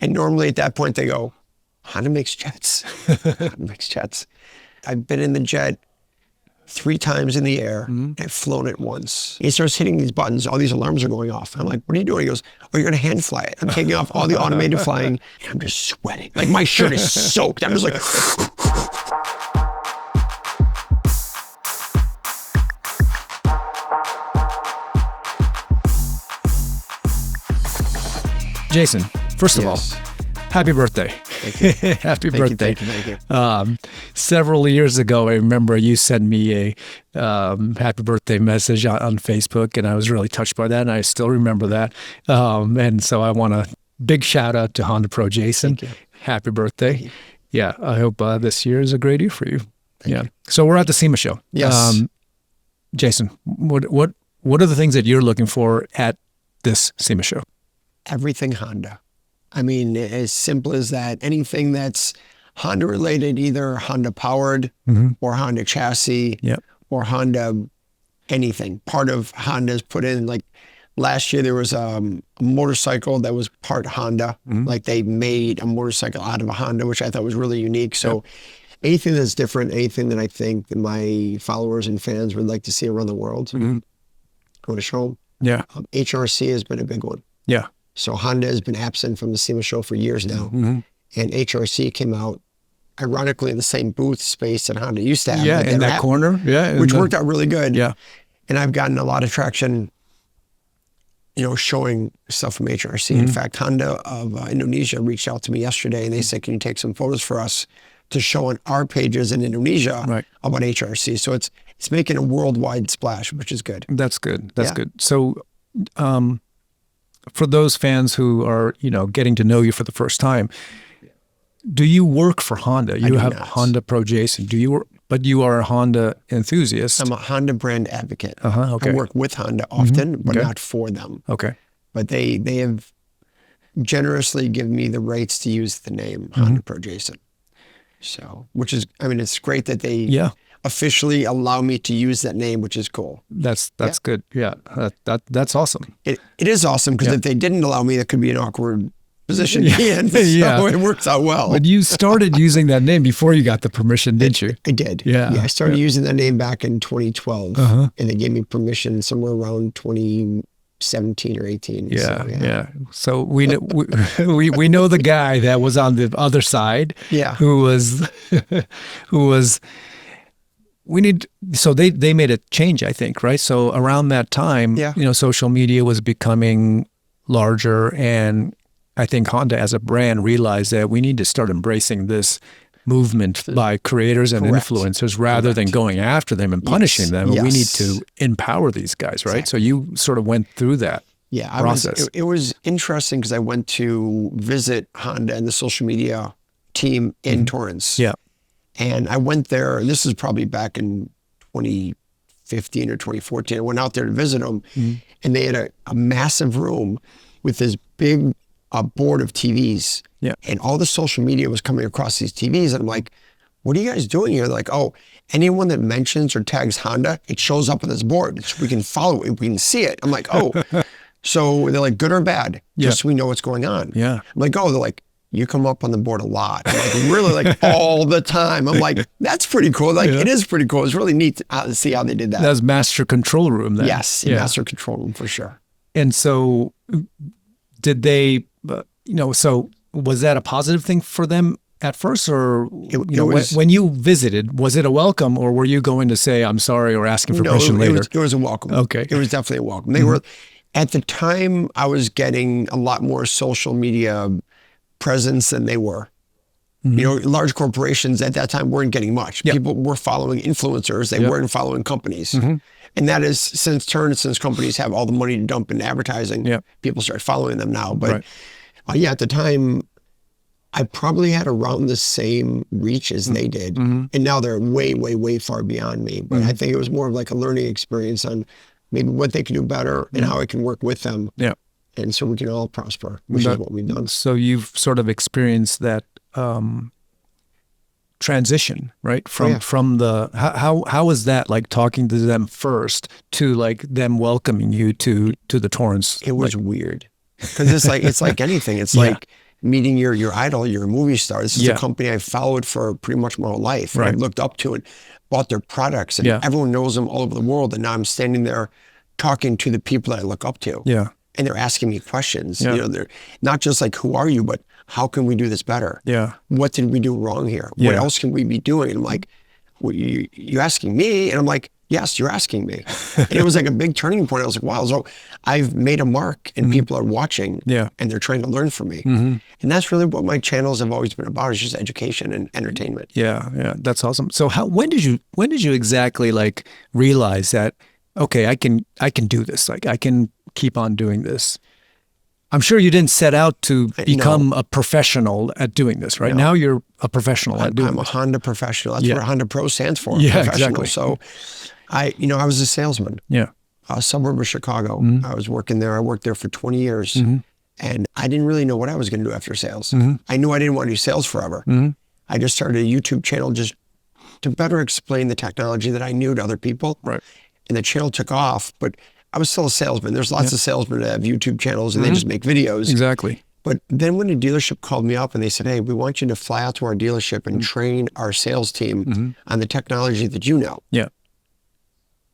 And normally at that point they go, Honda makes jets. Honda makes jets. I've been in the jet 3 times in the air. I've flown it once. He starts hitting these buttons. All these alarms are going off. I'm like, what are you doing? He goes, oh, you're going to hand fly it. I'm taking off all the automated flying. And I'm just sweating. Like my shirt is soaked. I'm just like... Jason, first of all, happy birthday. Thank you. Happy birthday. Thank you. Several years ago, I remember you sent me a happy birthday message on Facebook, and I was really touched by that, and I still remember that. And so I want a big shout out to HondaPro Jason. Thank you. Happy birthday. Thank you. Yeah, I hope this year is a great year for you. Thank you. So we're at the SEMA show. Yes. Jason, what are the things that you're looking for at this SEMA show? Everything Honda. I mean, as simple as that. Anything that's Honda related, either Honda powered or Honda chassis or Honda anything. Part of Honda's put in, like last year there was a motorcycle that was part Honda. Like they made a motorcycle out of a Honda, which I thought was really unique. So anything that's different, anything that I think that my followers and fans would like to see around the world, I want to show them. Yeah. HRC has been a big one. Yeah. So Honda has been absent from the SEMA show for years now. And HRC came out, ironically, in the same booth space that Honda used to have. Yeah, in that corner. Yeah. Which worked out really good. Yeah. And I've gotten a lot of traction, showing stuff from HRC. In fact, Honda of Indonesia reached out to me yesterday and they said, can you take some photos for us to show on our pages in Indonesia about HRC? So it's making a worldwide splash, which is good. That's good. That's good. So, for those fans who are, getting to know you for the first time, do you work for Honda? You have HondaPro Jason. Do you work, but you are a Honda enthusiast? I'm a Honda brand advocate. Okay. I work with Honda often, but not for them. Okay. But they have generously given me the rights to use the name HondaPro Jason. So, which is, it's great that they officially allow me to use that name, which is cool. That's good. Yeah, that's awesome. It is awesome because if they didn't allow me, that could be an awkward position to be in. So it works out well. But you started using that name before you got the permission, didn't you? I did. Yeah. I started using that name back in 2012, and they gave me permission somewhere around 2017 or 18. Yeah. So we know we know the guy that was on the other side. Yeah. Who was. So they made a change, I think, right? So around that time, social media was becoming larger, and I think Honda as a brand realized that we need to start embracing this movement by creators and influencers rather than going after them and punishing them. We need to empower these guys, right? So you sort of went through that process. It was interesting because I went to visit Honda and the social media team in Torrance. Yeah. And I went there, and this is probably back in 2015 or 2014. I went out there to visit them, and they had a massive room with this big board of TVs. Yeah. And all the social media was coming across these TVs. And I'm like, what are you guys doing here? They're like, oh, anyone that mentions or tags Honda, it shows up on this board. So we can follow it. We can see it. I'm like, oh. So they're like, good or bad? Just so we know what's going on. Yeah. I'm like, oh, they're like, you come up on the board a lot. I'm like, really, like all the time. I'm like, that's pretty cool. Like, it is pretty cool. It's really neat to see how they did that. That was master control room then. Yes, master control room for sure. And so did they, so was that a positive thing for them at first? Or when you visited, was it a welcome, or were you going to say, I'm sorry, or asking for permission later? It was a welcome. Okay. It was definitely a welcome. They were, at the time, I was getting a lot more social media presence than they were. Large corporations at that time weren't getting much. People were following influencers. They weren't following companies. And that is since companies have all the money to dump in advertising, people start following them now. But at the time, I probably had around the same reach as they did. And now they're way, way, way far beyond me. But I think it was more of like a learning experience on maybe what they can do better and how I can work with them. Yeah. And so we can all prosper, which is what we've done. So you've sort of experienced that transition, right? From the, how was that like talking to them first to like them welcoming you to the Torrance? It was weird because it's like anything. It's like meeting your idol, your movie star. This is a company I've followed for pretty much my whole life. Right. I've looked up to and bought their products, and everyone knows them all over the world. And now I'm standing there talking to the people that I look up to. Yeah. And they're asking me questions. Yeah. You know, they're not just like, who are you, but how can we do this better? Yeah. What did we do wrong here? Yeah. What else can we be doing? And I'm like, well, you asking me? And I'm like, yes, you're asking me. And it was like a big turning point. I was like, wow, so I've made a mark and people are watching and they're trying to learn from me. And that's really what my channels have always been about, is just education and entertainment. Yeah. Yeah. That's awesome. So when did you exactly like realize that, okay, I can do this. Like I can keep on doing this. I'm sure you didn't set out to become a professional at doing this, right? No. Now you're a professional at doing this. I'm a Honda professional. That's what HondaPro stands for. Yeah, exactly. So I was a salesman. Yeah. A suburb of Chicago. I was working there. I worked there for 20 years. And I didn't really know what I was going to do after sales. I knew I didn't want to do sales forever. I just started a YouTube channel just to better explain the technology that I knew to other people. Right. And the channel took off, but I was still a salesman. There's lots of salesmen that have YouTube channels and they just make videos. Exactly. But then when a dealership called me up and they said, hey, we want you to fly out to our dealership and train our sales team on the technology that you know. Yeah.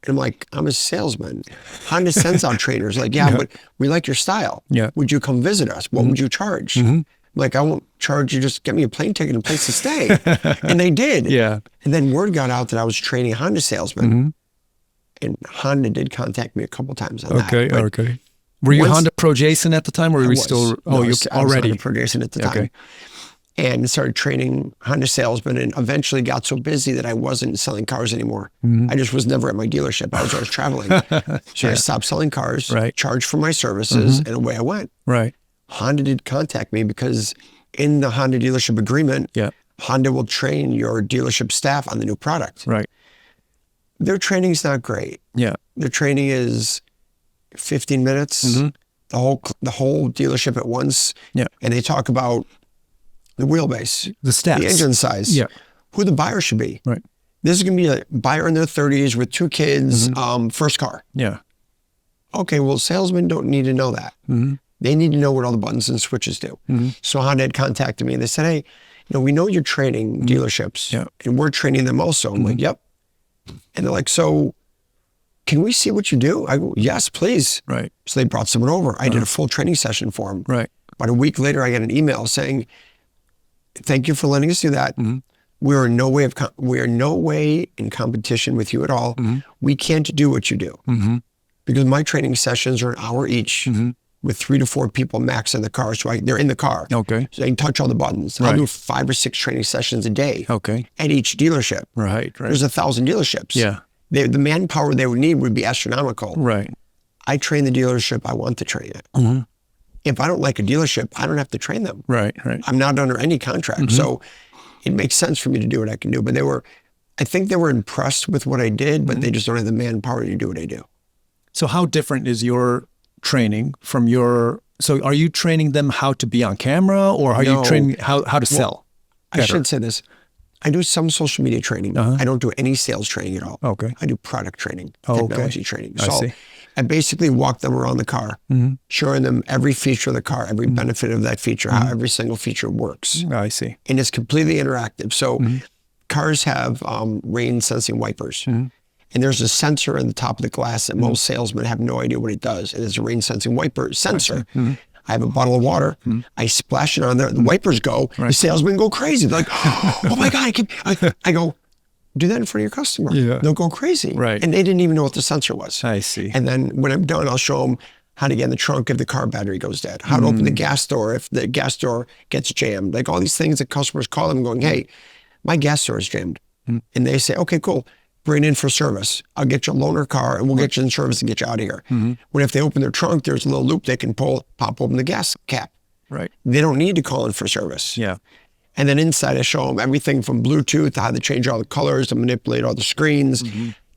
And I'm like, I'm a salesman. Honda sends out trainers. Like, but we like your style. Yeah. Would you come visit us? What would you charge? I'm like, I won't charge you. Just get me a plane ticket and a place to stay. And they did. Yeah. And then word got out that I was training Honda salesmen. And Honda did contact me a couple times on that. Okay. Were you HondaPro Jason at the time, or were you still? Oh, you already HondaPro Jason at the time. Okay. And started training Honda salesmen, and eventually got so busy that I wasn't selling cars anymore. I just was never at my dealership. I was always traveling. So I stopped selling cars, charged for my services, and away I went. Right. Honda did contact me because in the Honda dealership agreement, Honda will train your dealership staff on the new product. Right. Their training is not great. Yeah. Their training is 15 minutes, the whole dealership at once. Yeah. And they talk about the wheelbase, the stats, the engine size, who the buyer should be. Right. This is going to be a buyer in their 30s with 2 kids, first car. Yeah. Okay, well, salesmen don't need to know that. They need to know what all the buttons and switches do. So Honda had contacted me and they said, hey, we know you're training dealerships and we're training them also. I'm like, yep. And they're like, so can we see what you do? I go, yes, please. Right. So they brought someone over. I did a full training session for them. Right. About a week later, I got an email saying, thank you for letting us do that. We are no way in competition with you at all. We can't do what you do. Because my training sessions are an hour each with 3 to 4 people max in the car. So they're in the car. Okay. So they can touch all the buttons. Right. I'll do 5 or 6 training sessions a day. Okay. At each dealership. Right. There's 1,000 dealerships. Yeah. The manpower they would need would be astronomical. Right. I train the dealership I want to train it. If I don't like a dealership, I don't have to train them. Right. Right. I'm not under any contract. So it makes sense for me to do what I can do. But I think they were impressed with what I did, but they just don't have the manpower to do what I do. So how different is your training from so are you training them how to be on camera, or are you training how to sell? I should say this. I do some social media training. I don't do any sales training at all. Okay. I do product training, technology training. So I basically walk them around the car, showing them every feature of the car, every benefit of that feature, how every single feature works. I see. And it's completely interactive. So cars have rain sensing wipers. And there's a sensor in the top of the glass that most salesmen have no idea what it does. And it's a rain sensing wiper sensor. I have a bottle of water. I splash it on there. The wipers go. The salesmen go crazy. They're like, oh my God, I go, do that in front of your customer. Yeah. They'll go crazy. Right. And they didn't even know what the sensor was. I see. And then when I'm done, I'll show them how to get in the trunk if the car battery goes dead, how to open the gas door if the gas door gets jammed. Like all these things that customers call them going, hey, my gas door is jammed. And they say, okay, cool. Bring it in for service. I'll get you a loaner car and we'll get you in service and get you out of here. When if they open their trunk, there's a little loop they can pop open the gas cap. Right. They don't need to call in for service. Yeah. And then inside I show them everything from Bluetooth to how to change all the colors, to manipulate all the screens,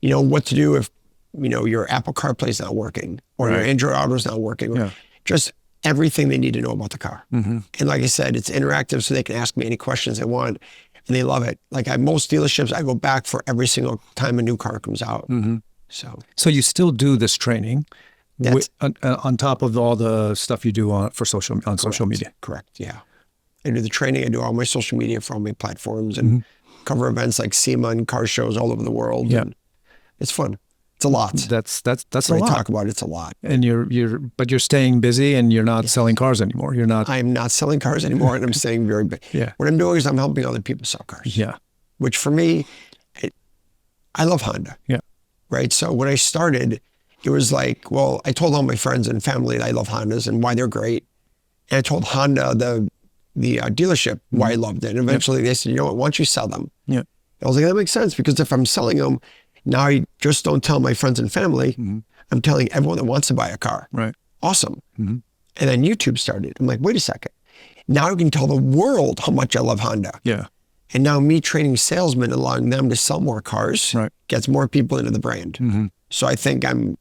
what to do if, your Apple CarPlay is not working or your Android Auto is not working. Just everything they need to know about the car. And like I said, it's interactive so they can ask me any questions they want. And they love it. Like at most dealerships, I go back for every single time a new car comes out. So you still do this training on top of all the stuff you do on social media? Correct, yeah. I do the training. I do all my social media for all my platforms and cover events like SEMA and car shows all over the world. Yeah. And it's fun. It's a lot. That's a when lot. I talk about it, it's a lot. And but you're staying busy and you're not selling cars anymore. You're not. I'm not selling cars anymore, and I'm staying very big. Yeah. What I'm doing is I'm helping other people sell cars. Yeah. Which for me, I love Honda. Yeah. Right. So when I started, it was like, well, I told all my friends and family that I love Hondas and why they're great. And I told Honda, the dealership, why I loved it. And eventually they said, you know what, why don't you sell them? Yeah. I was like, that makes sense, because if I'm selling them, now I just don't tell my friends and family. I'm telling everyone that wants to buy a car. Right. Awesome. And then YouTube started. I'm like, wait a second. Now I can tell the world how much I love Honda. Yeah. And now me training salesmen, allowing them to sell more cars, gets more people into the brand. So I think I'm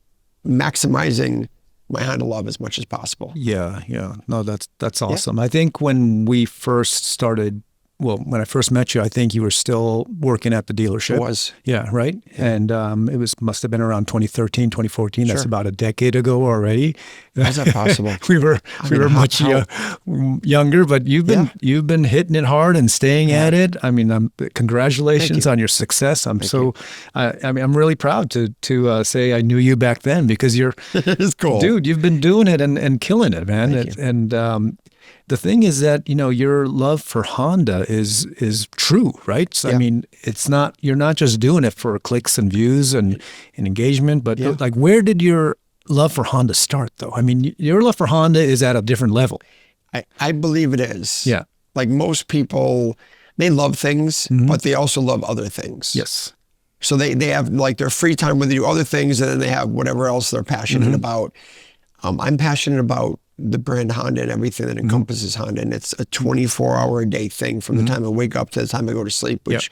maximizing my Honda love as much as possible. Yeah. Yeah. No, that's awesome. I think when we first started, when I first met you, I think you were still working at the dealership. It was. Yeah, right? Yeah. And must have been around 2013, 2014. Sure. That's about a decade ago already. How's that possible? we were much younger, but you've been hitting it hard and staying at it. I mean, congratulations on your success. I'm really proud to say I knew you back then, because you're it's cool. Dude, you've been doing it and killing it, man. The thing is that, your love for Honda is true, right? So, I mean, you're not just doing it for clicks and views and engagement, but like, where did your love for Honda start, though? I mean, your love for Honda is at a different level. I believe it is. Yeah. Like most people, they love things, but they also love other things. Yes. So they have like their free time where they do other things, and then they have whatever else they're passionate about. I'm passionate about the brand Honda and everything that encompasses Honda. And it's a 24-hour-a-day thing from the time I wake up to the time I go to sleep, which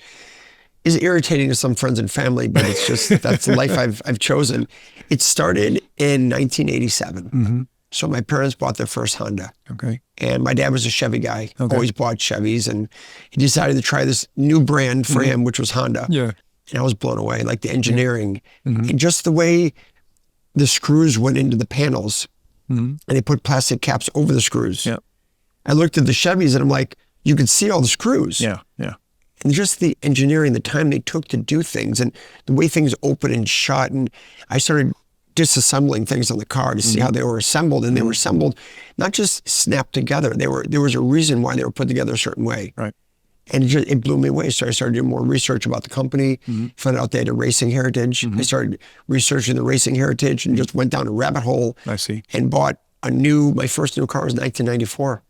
is irritating to some friends and family, but it's just, that's the life I've chosen. It started in 1987. So my parents bought their first Honda. Okay. And my dad was a Chevy guy, always bought Chevys. And he decided to try this new brand for him, which was Honda. Yeah. And I was blown away, like the engineering and just the way the screws went into the panels. And they put plastic caps over the screws. Yeah. I looked at the Chevys and I'm like, you could see all the screws. Yeah, yeah. And just the engineering, the time they took to do things, and the way things open and shut. And I started disassembling things on the car to see how they were assembled. And they were assembled, not just snapped together. There was a reason why they were put together a certain way. Right. And it blew me away. So I started doing more research about the company, found out they had a racing heritage. I started researching the racing heritage and just went down a rabbit hole. I see. And bought my first new car was 1994.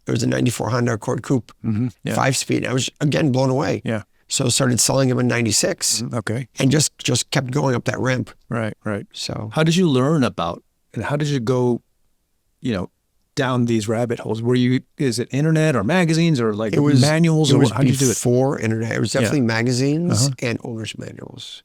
It was a 94 Honda Accord Coupe, 5-speed. I was, again, blown away. Yeah. So started selling them in 96. Okay. And just kept going up that ramp. Right, right. So how did you learn about, and how did you go, down these rabbit holes? Is it internet or magazines or like manuals? Or how did you do it? Before internet. It was definitely magazines and owner's manuals.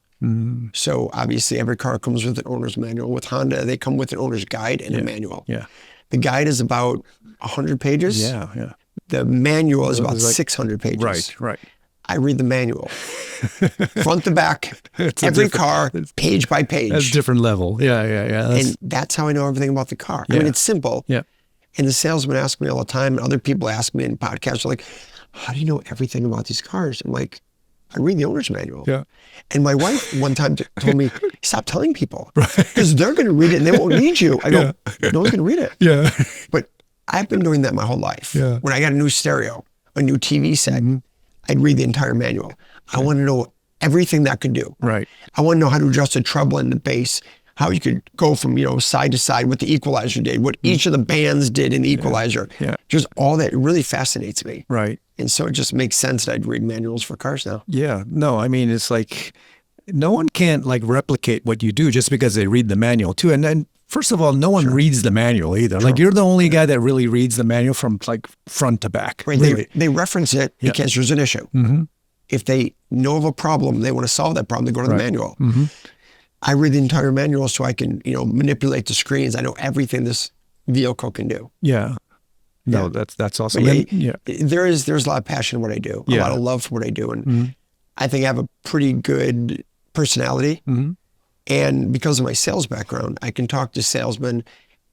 So obviously every car comes with an owner's manual. With Honda, they come with an owner's guide and a manual. Yeah. The guide is about 100 pages. Yeah, yeah. The manual is about 600 pages. Right, right. I read the manual. Front to back, every car, page by page. That's a different level. Yeah, yeah, yeah. And that's how I know everything about the car. I mean, it's simple. Yeah. And the salesmen ask me all the time, and other people ask me in podcasts, like, how do you know everything about these cars? I'm like, I read the owner's manual. Yeah. And my wife one time told me, stop telling people, because they're going to read it and they won't need you. I go, no one's going to read it. Yeah. But I've been doing that my whole life. Yeah. When I got a new stereo, a new TV set, I'd read the entire manual. I want to know everything that could do. Right. I want to know how to adjust the treble and the bass, how you could go from, side to side, what the equalizer did, what each of the bands did in the equalizer. Yeah. Just all that really fascinates me. Right. And so it just makes sense that I'd read manuals for cars now. Yeah. No, I mean, it's like, no one can't replicate what you do just because they read the manual too. And then, first of all, no one reads the manual either. Like, you're the only guy that really reads the manual from front to back. Right. Really. They reference it because there's an issue. If they know of a problem, they want to solve that problem, they go to the manual. I read the entire manual so I can, manipulate the screens. I know everything this vehicle can do. Yeah. No, that's awesome. There's a lot of passion in what I do, a lot of love for what I do. And I think I have a pretty good personality. And because of my sales background, I can talk to salesmen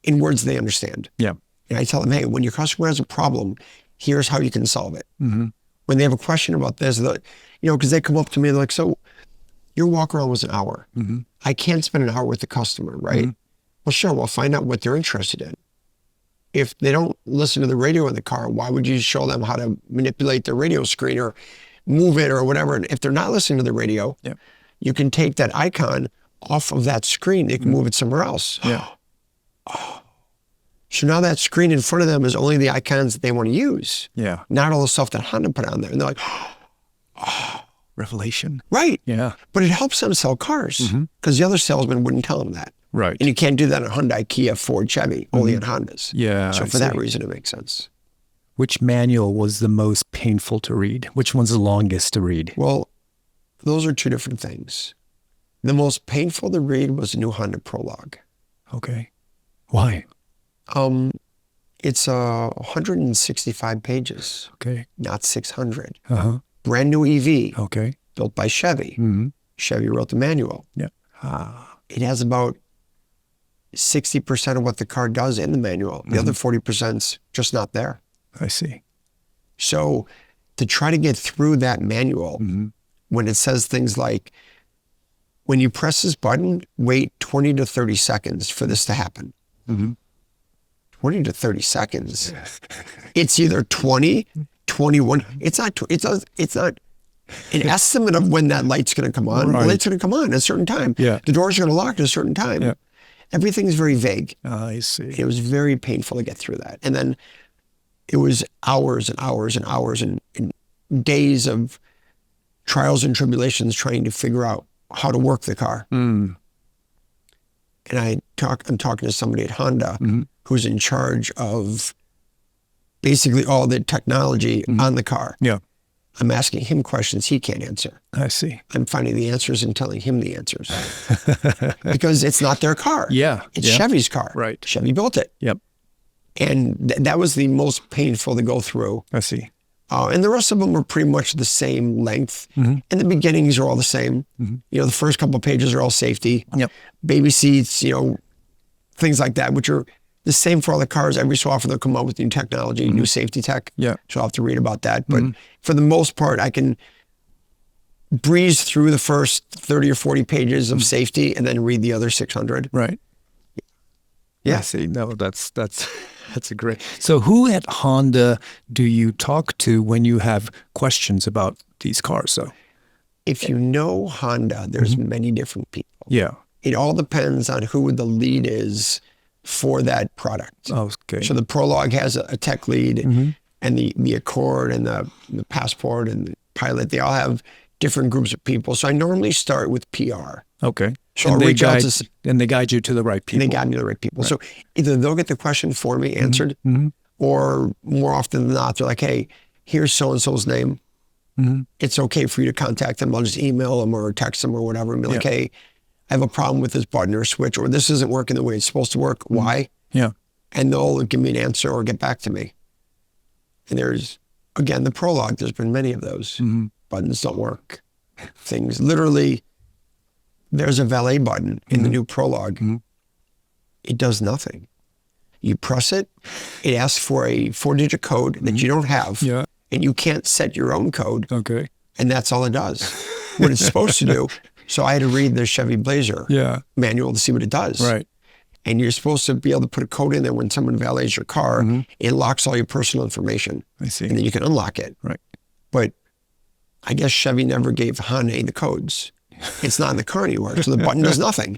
in words they understand. Yeah. And I tell them, hey, when your customer has a problem, Here's how you can solve it. When they have a question about this, because they come up to me, they're like, so your walk around was an hour. I can't spend an hour with the customer, right? Well, sure, we'll find out what they're interested in. If they don't listen to the radio in the car, why would you show them how to manipulate the radio screen or move it or whatever? And if they're not listening to the radio, you can take that icon off of that screen. They can move it somewhere else. So now that screen in front of them is only the icons that they want to use. Not all the stuff that Honda put on there. And they're like, revelation. Right. Yeah. But it helps them sell cars because the other salesman wouldn't tell them that. Right. And you can't do that on Hyundai, Kia, Ford, Chevy, only on Hondas. Yeah. So for that reason, it makes sense. Which manual was the most painful to read? Which one's the longest to read? Well, those are two different things. The most painful to read was the new Honda Prologue. Okay. Why? It's 165 pages. Okay. Not 600. Brand new EV. Okay. Built by Chevy. Chevy wrote the manual. Yeah. It has about 60% of what the car does in the manual. The other 40%'s just not there. I see. So to try to get through that manual, when it says things like, when you press this button, wait 20 to 30 seconds for this to happen. 20 to 30 seconds. It's either 20, 21. It's not an estimate of when that light's going to come on. The light's going to come on at a certain time. Yeah. The doors are going to lock at a certain time. Yeah. Everything's very vague. I see. It was very painful to get through that. And then it was hours and hours and hours and days of trials and tribulations trying to figure out how to work the car. And I'm talking to somebody at Honda who's in charge of basically all the technology on the car. Yeah. I'm asking him questions he can't answer. I see. I'm finding the answers and telling him the answers. Because it's not their car. Yeah. It's Chevy's car. Right. Chevy built it. Yep. And that was the most painful to go through. I see. And the rest of them were pretty much the same length. And the beginnings are all the same. The first couple of pages are all safety. Yep. Baby seats, things like that, which are the same for all the cars. Every so often they'll come up with new technology, new safety tech. Yeah. So I'll have to read about that. But for the most part, I can breeze through the first 30 or 40 pages of safety and then read the other 600. Right. Yeah. I see. No, that's a great. So who at Honda do you talk to when you have questions about these cars? So if you know Honda, there's many different people. Yeah. It all depends on who the lead is for that product. Okay. So the Prologue has a tech lead and the Accord and the Passport and the Pilot, they all have different groups of people. So I normally start with PR. Okay. So and I'll reach out to... And they guide you to the right people. And they guide me to the right people. Right. So either they'll get the question for me answered or more often than not, they're like, hey, here's so-and-so's name. It's okay for you to contact them. I'll just email them or text them or whatever and be like, hey, I have a problem with this button or switch, or this isn't working the way it's supposed to work. Why? Yeah. And they'll give me an answer or get back to me. And there's, again, the Prologue, there's been many of those. Buttons don't work. Things, literally, there's a valet button in the new Prologue. It does nothing. You press it, it asks for a 4-digit code that you don't have. Yeah. And you can't set your own code. Okay. And that's all it does. What it's supposed to do. So I had to read the Chevy Blazer manual to see what it does. Right. And you're supposed to be able to put a code in there when someone valets your car. It locks all your personal information. I see. And then you can unlock it. Right. But I guess Chevy never gave Honda the codes. It's not in the car anymore, so the button does nothing.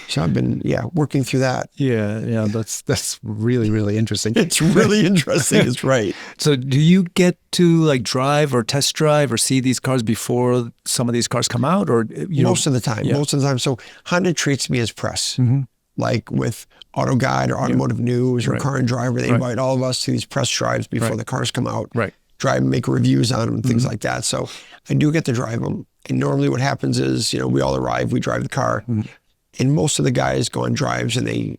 So I've been, working through that. Yeah, that's really, really interesting. It's really interesting. It's right. So do you get to like drive or test drive or see these cars before some of these cars come out, or most of the time? Most of the time. So Honda treats me as press, like with Auto Guide or Automotive News or Car and Driver. They invite all of us to these press drives before the cars come out. Right. Drive, make reviews on them, things like that. So I do get to drive them. And normally what happens is, we all arrive, we drive the car, and most of the guys go on drives and they,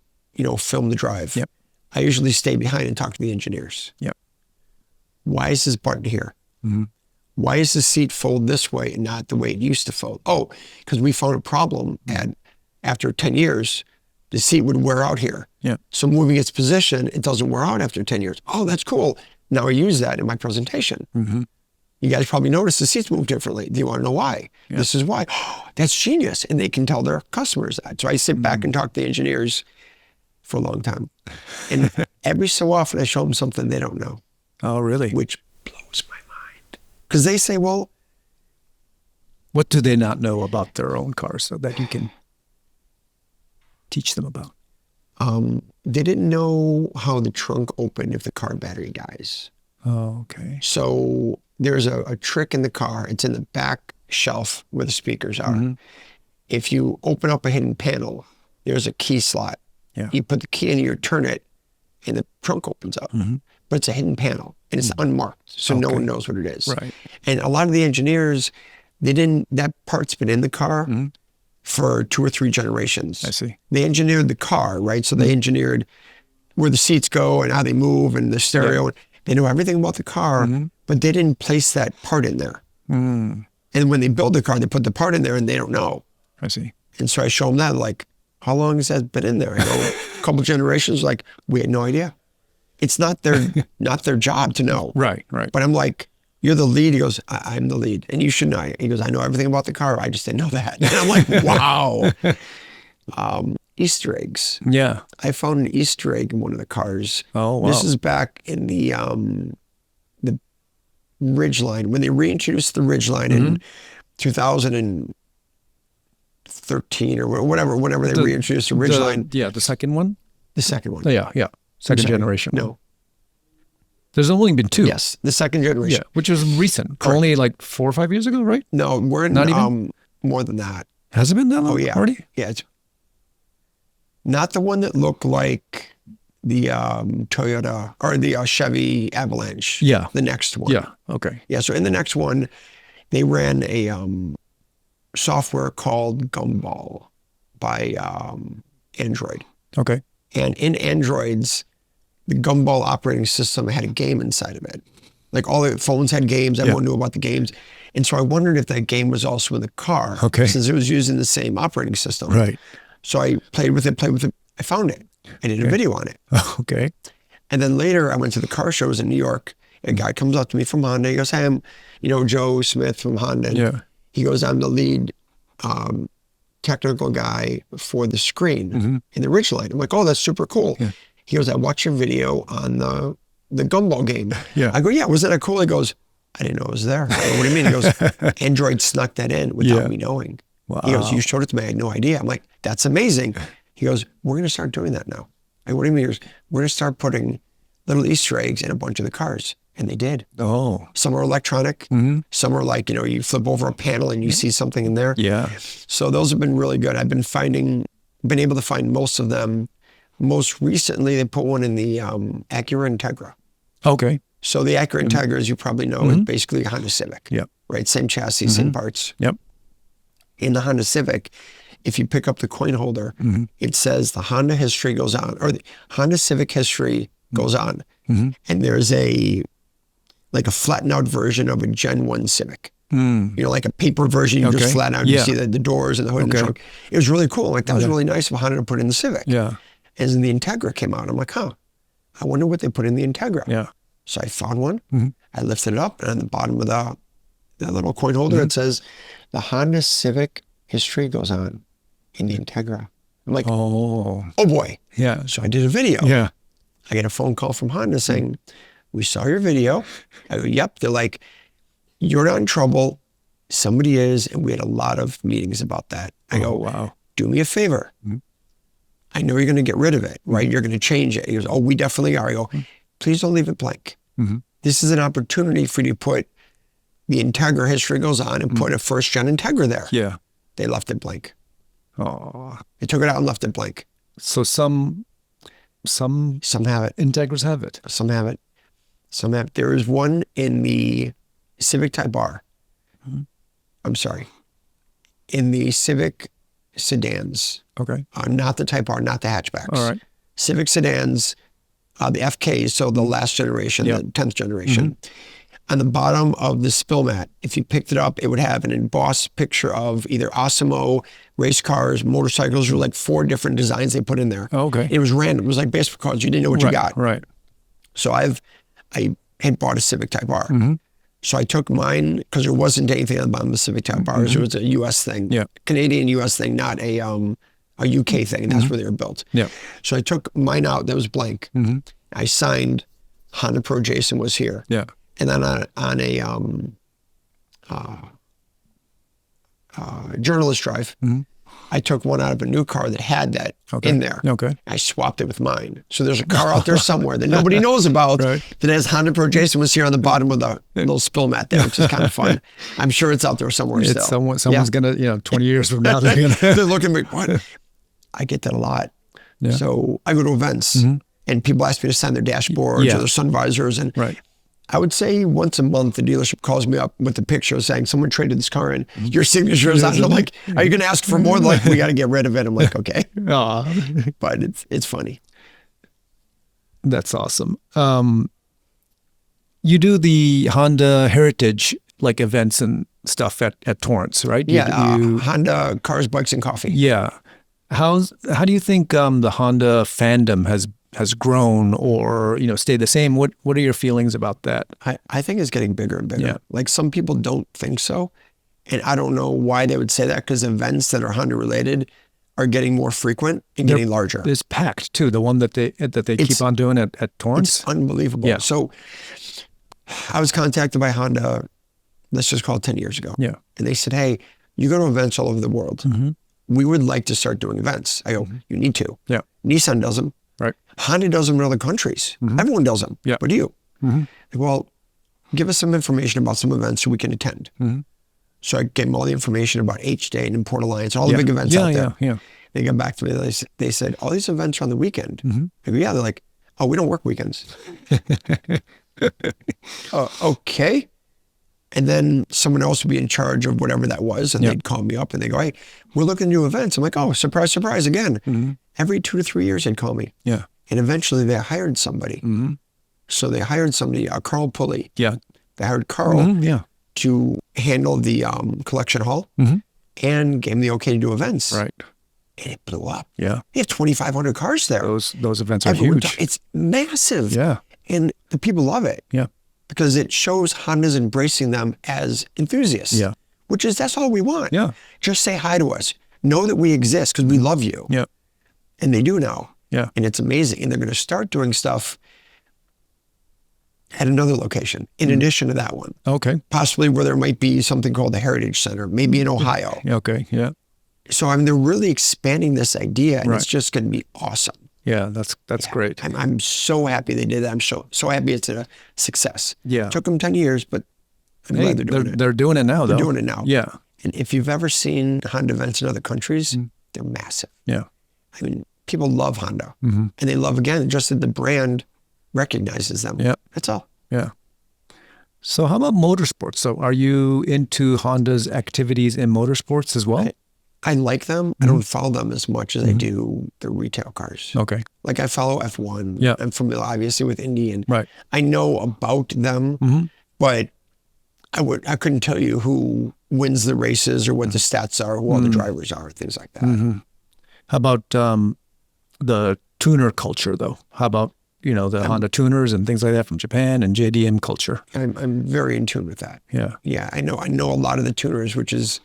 film the drive. Yep. I usually stay behind and talk to the engineers. Yep. Why is this button here? Why is the seat fold this way and not the way it used to fold? Oh, because we found a problem and after 10 years, the seat would wear out here. Yeah. So moving its position, it doesn't wear out after 10 years. Oh, that's cool. Now I use that in my presentation. You guys probably noticed the seats move differently. Do you want to know why? Yeah. This is why. Oh, that's genius. And they can tell their customers that. So I sit back and talk to the engineers for a long time. And every so often I show them something they don't know. Oh, really? Which blows my mind. Because they say, well, what do they not know about their own car so that you can teach them about? They didn't know how the trunk opened if the car battery dies. Oh, okay. So there's a trick in the car. It's in the back shelf where the speakers are. If you open up a hidden panel, there's a key slot. Yeah. You put the key in, you turn it, and the trunk opens up. But it's a hidden panel, and it's unmarked, so no one knows what it is. Right. And a lot of the engineers, that part's been in the car for 2 or 3 generations. I see. They engineered the car, right? So they engineered where the seats go and how they move and the stereo. They know everything about the car, but they didn't place that part in there. And when they build the car, they put the part in there and they don't know. I see. And so I show them that, like, how long has that been in there? I go, a couple generations, like, we had no idea. It's not their job to know. Right. But I'm like, you're the lead. He goes, I'm the lead. And you should know. He goes, I know everything about the car. I just didn't know that. And I'm like, wow. Easter eggs. Yeah. I found an Easter egg in one of the cars. Oh, wow. This is back in the Ridgeline, when they reintroduced the Ridgeline in 2013 or whatever, whenever they reintroduced the Ridgeline. The second one? The second one. Oh, yeah. Second generation. No. There's only been 2. Yes, the second generation. Yeah, which was recent. Correct. Only like 4 or 5 years ago, right? No, we're Not even? more than that. Has it been that long? Oh, yeah. Already? Yeah. It's not the one that looked like the Toyota or the Chevy Avalanche. Yeah. The next one. Yeah. Okay. Yeah. So in the next one, they ran a software called Gumball by Android. Okay. And in Androids, the Gumball operating system had a game inside of it. Like all the phones had games. Everyone knew about the games. And so I wondered if that game was also in the car. Okay. Since it was using the same operating system. Right. So I played with it. I found it. I did a video on it. Okay. And then later I went to the car shows in New York. And a guy comes up to me from Honda. He goes, hey, I'm, Joe Smith from Honda. And he goes, I'm the lead technical guy for the screen in the Ridgeline. I'm like, oh, that's super cool. Yeah. He goes, I watched your video on the Gumball game. Yeah. I go, yeah, wasn't that cool? He goes, I didn't know it was there. I go, what do you mean? He goes, Android snuck that in without me knowing. Wow. He goes, you showed it to me. I had no idea. I'm like, that's amazing. He goes, we're going to start doing that now. I go, what do you mean? He goes, we're going to start putting little Easter eggs in a bunch of the cars. And they did. Oh. Some are electronic. Some are like, you flip over a panel and you see something in there. Yeah. So those have been really good. I've been able to find most of them. Most recently, they put one in the Acura Integra. Okay. So the Acura Integra, as you probably know, is basically a Honda Civic. Yep. Right? Same chassis, same parts. Yep. In the Honda Civic, if you pick up the coin holder, it says the Honda history goes on, or the Honda Civic history goes on. And there's a flattened out version of a Gen 1 Civic. Like a paper version, you just flatten out, you see the doors and the hood and the trunk. It was really cool. Like, that was really nice of Honda to put in the Civic. Yeah. And then the Integra came out. I'm like, I wonder what they put in the Integra. Yeah. So I found one. I lifted it up, and on the bottom of that little coin holder, it says, the Honda Civic history goes on in the Integra. I'm like, oh boy. Yeah. So I did a video. Yeah. I get a phone call from Honda saying, we saw your video. I go, yep. They're like, you're not in trouble. Somebody is. And we had a lot of meetings about that. I go, wow. Do me a favor. I know you're going to get rid of it, right? You're going to change it. He goes, oh, we definitely are. I go, please don't leave it blank. This is an opportunity for you to put the Integra history goes on and put a first gen Integra there. Yeah. They left it blank. Oh. They took it out and left it blank. So some have it. Integras have it. Some have it. Some have it. There is one in the Civic Type R. I'm sorry. In the Civic sedans. Okay. Not the Type R, not the hatchbacks. All right. Civic sedans, the FKs, so the last generation, the 10th generation. On the bottom of the spill mat, if you picked it up, it would have an embossed picture of either Osimo, race cars, motorcycles, or like 4 different designs they put in there. Oh, okay. It was random. It was like baseball cards. You didn't know what you got. Right. So I had bought a Civic Type R. So I took mine because there wasn't anything on the bottom of the Civic Type R. So it was a U.S. thing, Canadian U.S. thing, not a UK thing. And that's where they were built. So I took mine out. That was blank. I signed HondaPro Jason was here. And then on a journalist drive, I took one out of a new car that had that in there. I swapped it with mine. So there's a car out there somewhere that nobody knows about that has HondaPro Jason was here on the bottom with a little spill mat there, which is kind of fun. I'm sure it's out there somewhere still. Someone's going to, 20 years from now, they're looking at me, what? I get that a lot. So I go to events and people ask me to sign their dashboards or their sun visors. And I would say once a month, the dealership calls me up with a picture saying, someone traded this car in, your signature is on it. I'm like, are you going to ask for more? They're like, we got to get rid of it. I'm like, okay. But it's funny. That's awesome. You do the Honda Heritage like events and stuff at Torrance, right? Honda Cars, Bikes, and Coffee. How do you think the Honda fandom has grown or stayed the same? What are your feelings about that? I think it's getting bigger and bigger. Like some people don't think so, and I don't know why they would say that, because events that are Honda related are getting more frequent and getting larger. It's packed too. The one that they keep on doing at Torrance. It's unbelievable. So I was contacted by Honda, let's just call it 10 years ago. And they said, hey, you go to events all over the world. We would like to start doing events. I go, you need to. Nissan does them. Honda does them in other countries. Everyone does them. But do you? Well, give us some information about some events so we can attend. So I gave them all the information about H-Day and Import Alliance, all the big events out there. They got back to me. They said, all these events are on the weekend. I go, yeah. They're like, oh, we don't work weekends. Okay. And then someone else would be in charge of whatever that was. And they'd call me up and they go, hey, we're looking to do events. I'm like, oh, surprise, surprise again. Every 2 to 3 years they'd call me. And eventually they hired somebody. So they hired somebody, Carl Pulley. They hired Carl to handle the collection hall and gave him the okay to do events. And it blew up. They have 2,500 cars there. Those events are huge. It's massive. And the people love it. Because it shows Honda's embracing them as enthusiasts. That's all we want. Just say hi to us. Know that we exist because we love you. And they do now. And it's amazing. And they're going to start doing stuff at another location in addition to that one. Possibly where there might be something called the Heritage Center, maybe in Ohio. So I mean, they're really expanding this idea, and it's just going to be awesome. That's great. I'm so happy they did that. I'm so happy it's a success. Took them 10 years, but I'm glad they're doing it. They're doing it now, They're doing it now. And if you've ever seen Honda events in other countries, they're massive. I mean, people love Honda. And they love, again, just that the brand recognizes them. That's all. So how about motorsports? So are you into Honda's activities in motorsports as well? I like them. I don't follow them as much as I do the retail cars. Like I follow F1. I'm familiar, obviously, with Indy, and I know about them, but I couldn't tell you who wins the races or what the stats are, who all the drivers are, things like that. How about the tuner culture, though? How about the Honda tuners and things like that from Japan and JDM culture? I'm very in tune with that. I know a lot of the tuners, which is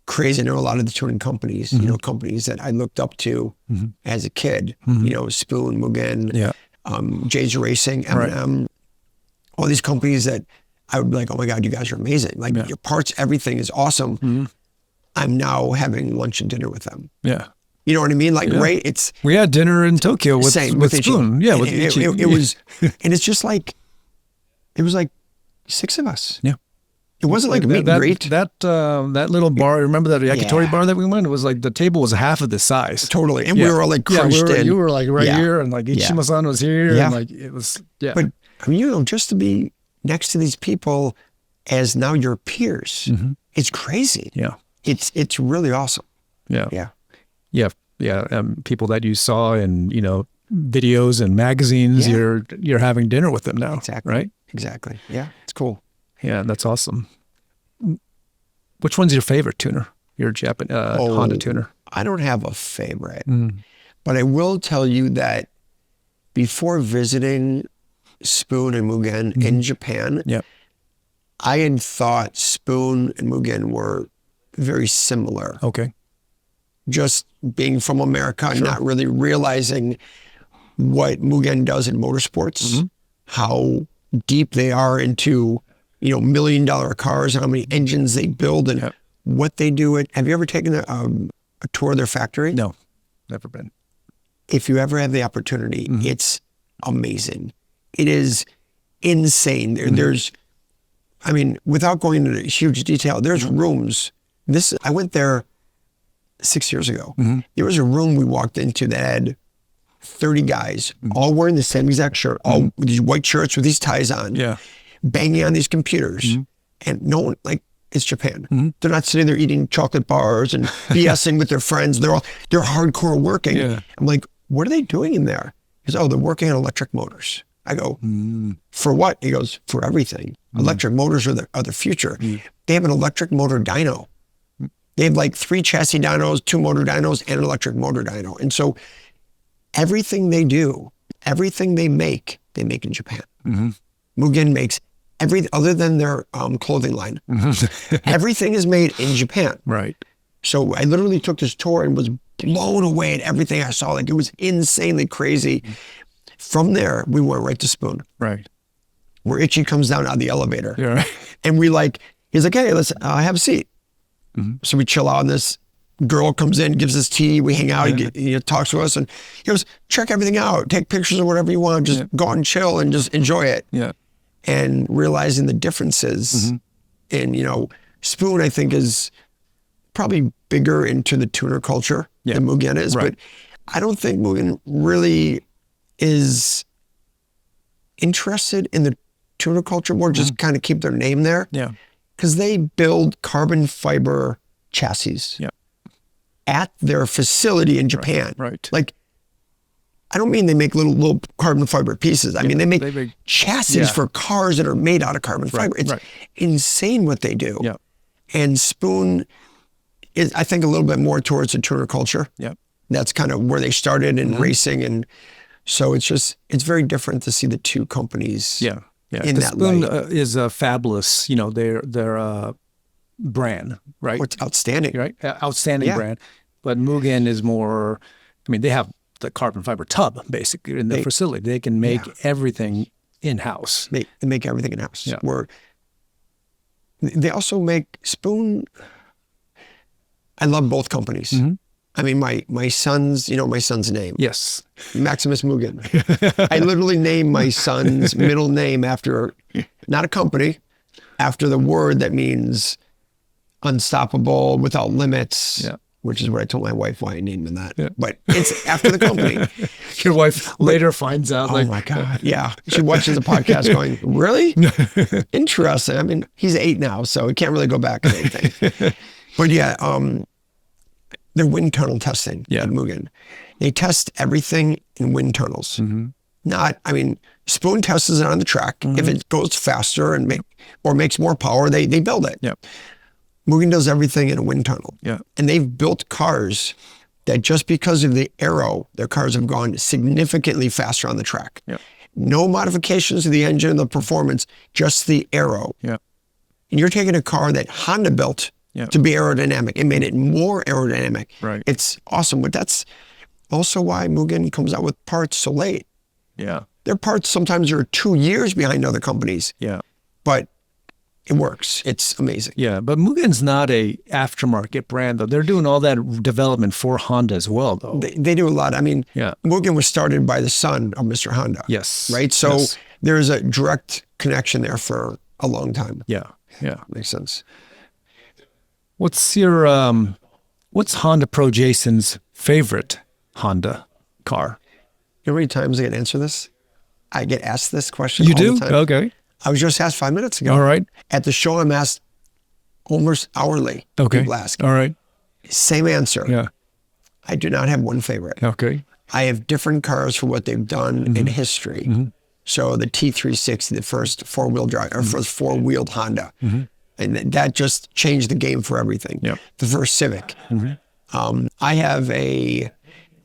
crazy. I know a lot of the tuning companies, companies that I looked up to as a kid, Spoon, Mugen, Jay's Racing, M&M, all these companies that I would be like, oh my God, you guys are amazing. Like your parts, everything is awesome. I'm now having lunch and dinner with them. You know what I mean? Like, we had dinner in Tokyo with Spoon. With Ichi. It was, and it's just like, it was like 6 of us. It wasn't like a meet and greet. That little bar, remember that yakitori bar that we went? It was like the table was half of the size. Totally. And we were all like crunched in. You were like here, and like Ichishima-san was here. And like it was, But I mean, just to be next to these people as now your peers, it's crazy. It's really awesome. People that you saw in, videos and magazines, you're having dinner with them now. Right? Exactly. Yeah. It's cool. Yeah, that's awesome. Which one's your favorite tuner? Your Japanese Honda tuner? I don't have a favorite, but I will tell you that before visiting Spoon and Mugen in Japan, I had thought Spoon and Mugen were very similar. Okay. Just being from America and not really realizing what Mugen does in motorsports, how deep they are into, $1 million cars and how many engines they build and what they do. Have you ever taken a tour of their factory? No, never been. If you ever have the opportunity, it's amazing. It is insane. There's, without going into huge detail, there's rooms. I went there 6 years ago. There was a room we walked into that had 30 guys, all wearing the same exact shirt, all with these white shirts with these ties on, banging on these computers. And no one, it's Japan. They're not sitting there eating chocolate bars and BSing with their friends. They're hardcore working. I'm like, what are they doing in there? He goes, they're working on electric motors. I go, for what? He goes, for everything. Electric motors are the future. They have an electric motor dyno. They have 3 chassis dynos, 2 motor dynos, and an electric motor dyno. And so everything they do, everything they make in Japan. Mugen makes everything other than their clothing line. Everything is made in Japan. Right. So I literally took this tour and was blown away at everything I saw. It was insanely crazy. From there, we went right to Spoon. Right. Where Ichi comes down out of the elevator. Yeah. Right. And he's like, hey, let's have a seat. So we chill out, and this girl comes in, gives us tea, we hang out, he talks to us, and he goes, check everything out, take pictures of whatever you want, just go out and chill and just enjoy it. Yeah. And realizing the differences in, Spoon, I think, is probably bigger into the tuner culture than Mugen is, but I don't think Mugen really is interested in the tuner culture more, just kind of keep their name there. Yeah. Because they build carbon fiber chassis at their facility in Japan. Right. I don't mean they make little carbon fiber pieces. I mean, they make chassis for cars that are made out of carbon fiber. It's insane what they do. Yeah. And Spoon is, I think, a little bit more towards the tuner culture. Yeah. That's kind of where they started in racing. And so it's very different to see the two companies. Yeah. In that Spoon light. is a fabulous, their brand, right? It's outstanding. Right? Outstanding brand. But Mugen is more, they have the carbon fiber tub, basically, in the facility. They can make everything in-house. They make everything in-house. Yeah. They also make Spoon. I love both companies. My son's, my son's name. Yes. Maximus Mugen. I literally named my son's middle name after, not a company, after the word that means unstoppable, without limits, which is what I told my wife why I named him that. Yeah. But it's after the company. Your wife later finds out. Oh my God. Yeah. She watches the podcast going, really? Interesting. He's 8 now, so he can't really go back to anything. But they're wind tunnel testing at Mugen. They test everything in wind tunnels. Spoon tests it on the track. If it goes faster and makes more power, they build it. Yep. Mugen does everything in a wind tunnel. Yeah. And they've built cars that just because of the aero, their cars have gone significantly faster on the track. Yep. No modifications to the engine, the performance, just the aero. Yeah. And you're taking a car that Honda built to be aerodynamic. It made it more aerodynamic. Right. It's awesome. But that's also why Mugen comes out with parts so late. Yeah. Their parts sometimes are 2 years behind other companies. Yeah. But it works. It's amazing. Yeah. But Mugen's not a aftermarket brand, though. They're doing all that development for Honda as well, though. They do a lot. Mugen was started by the son of Mr. Honda. Yes. Right? So there's a direct connection there for a long time. Yeah. Yeah. Makes sense. What's HondaPro Jason's favorite Honda car? You know how many times I get answer this? I get asked this question all the time. Okay. I was just asked 5 minutes ago. All right. At the show, I'm asked almost hourly. Okay. People ask. All right. Same answer. Yeah. I do not have one favorite. Okay. I have different cars for what they've done in history. So the T360, the first four-wheel drive, or first four-wheeled Honda. And that just changed the game for everything. Yep. The first Civic. I have a